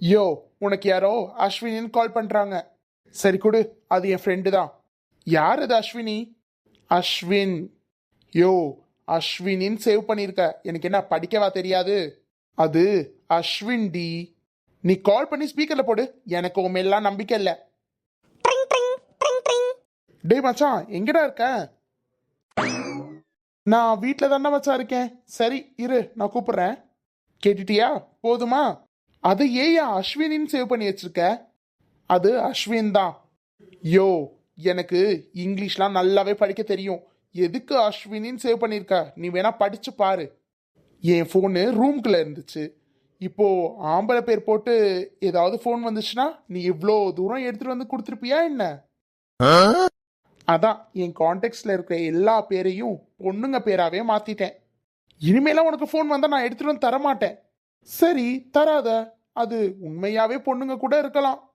யோ, உனக்கு யாரோ அஸ்வினின்னு கால் பண்றாங்க. சரி கொடு, அது என் ஃப்ரெண்டு தான். யார் அது அஸ்வினி? அஸ்வின். யோ, அஸ்வினின்னு சேவ் பண்ணியிருக்க, எனக்கு என்ன படிக்கவா தெரியாது? அது அஸ்வின் டி. நீ கால் பண்ணி ஸ்பீக்கர்ல போடு, எனக்கு உன் மேலாம் நம்பிக்கை இல்லை. டேய் மச்சான், எங்கடா இருக்க? நான் வீட்டில் தானே மச்சான் இருக்கேன். சரி இரு, நான் கூப்பிடுறேன். கேட்டுட்டியா? போதுமா? அது ஏயா அஸ்வினின்னு சேவ் பண்ணி வச்சிருக்க? அது அஸ்வின் தான். யோ, எனக்கு இங்கிலீஷ்லாம் நல்லாவே படிக்க தெரியும். எதுக்கு அஸ்வினின்னு சேவ் பண்ணியிருக்க? நீ வேணா படிச்சு பாரு. என் ஃபோனு ரூம்குள்ள இருந்துச்சு. இப்போ ஆம்பளை பேர் போட்டு ஏதாவது ஃபோன் வந்துச்சுன்னா நீ இவ்வளோ தூரம் எடுத்துட்டு வந்து கொடுத்துருப்பியா என்ன? அதான் என் கான்டெக்ட்ல இருக்கிற எல்லா பேரையும் பொண்ணுங்க பேராவே மாத்திட்டேன். இனிமேலாம் உனக்கு ஃபோன் வந்தா நான் எடுத்துட்டு வந்து தர மாட்டேன். சரி தராத, அது உண்மையாவே பொண்ணுங்க கூட இருக்கலாம்.